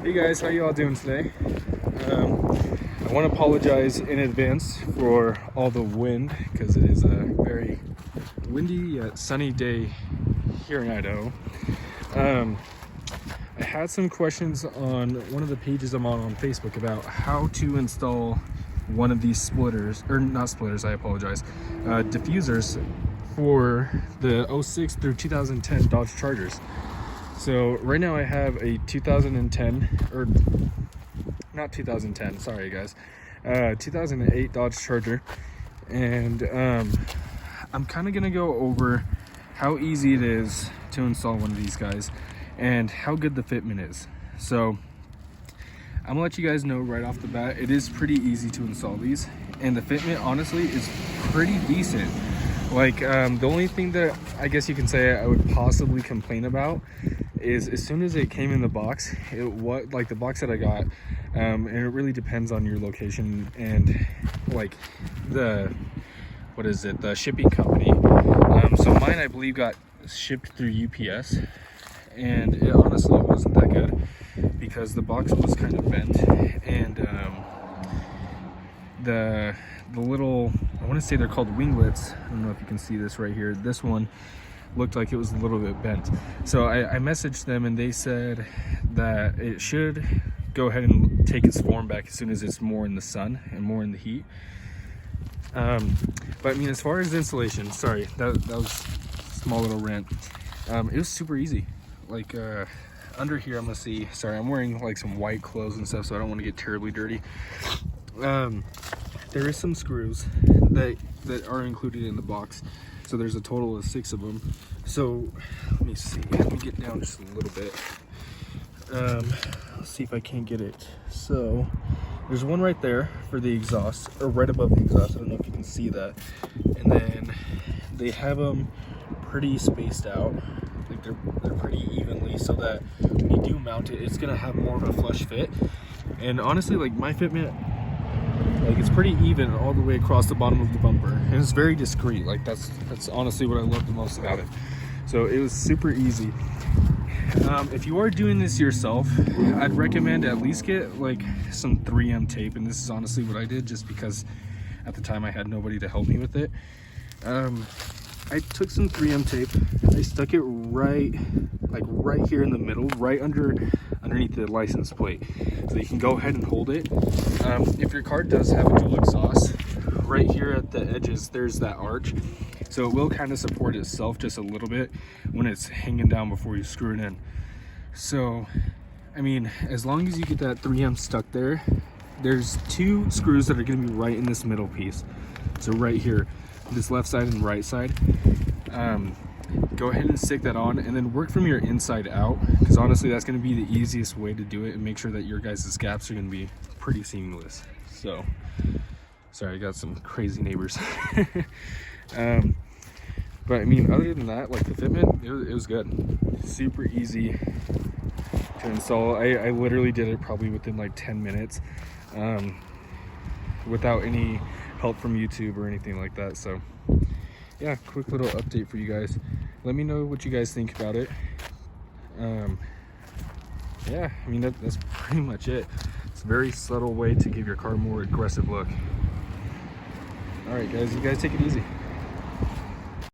Hey guys, how you all doing today? I want to apologize in advance for all the wind because it is a very windy yet sunny day here in Idaho. I had some questions on one of the pages I'm on Facebook about how to install one of these splitters, or not splitters, I apologize, diffusers for the 06 through 2010 Dodge Chargers. So right now I have a 2010, or not 2010, sorry guys, 2008 Dodge Charger, and I'm kind of gonna go over how easy it is to install one of these guys and how good the fitment is. So I'm gonna let you guys know right off the bat, it is pretty easy to install these, and the fitment honestly is pretty decent. Like the only thing that I guess you can say I would possibly complain about is as soon as it came in the box, like the box that I got, and it really depends on your location and like the shipping company. So mine, I believe, got shipped through UPS, and it honestly wasn't that good because the box was kind of bent, and the little, I want to say they're called winglets. I don't know if you can see this right here. This one looked like it was a little bit bent. So I messaged them and they said that it should go ahead and take its form back as soon as it's more in the sun and more in the heat. But I mean, as far as installation, sorry, that was a small little rant. It was super easy. Like under here, I'm gonna see, sorry, I'm wearing like some white clothes and stuff, so I don't want to get terribly dirty. There is some screws that are included in the box. So there's a total of 6 of them. So let me see, let me get down just a little bit. Let's see if I can't get it. So there's one right there for the exhaust, or right above the exhaust. I don't know if you can see that. And then they have them pretty spaced out. Like they're pretty evenly, so that when you do mount it, it's gonna have more of a flush fit. And honestly, like my fitment, like it's pretty even all the way across the bottom of the bumper, and it's very discreet. Like that's honestly what I love the most about it. So it was super easy. If you are doing this yourself, I'd recommend at least get like some 3M tape, and this is honestly what I did just because at the time I had nobody to help me with it. I took some 3M tape, I stuck it right here in the middle, right underneath the license plate, so you can go ahead and hold it. If your car does have a dual exhaust, right here at the edges there's that arch, so it will kind of support itself just a little bit when it's hanging down before you screw it in. So I mean, as long as you get that 3M stuck there, there's 2 screws that are going to be right in this middle piece, so right here, this left side and right side. Go ahead and stick that on, and then work from your inside out, because honestly that's going to be the easiest way to do it and make sure that your guys' gaps are going to be pretty seamless. So sorry, I got some crazy neighbors. But I mean, other than that, like the fitment, it was good, super easy to install. I literally did it probably within like 10 minutes without any help from YouTube or anything like that. So yeah, quick little update for you guys. Let me know what you guys think about it. Yeah, I mean that's pretty much it. It's a very subtle way to give your car a more aggressive look. All right guys, you guys take it easy.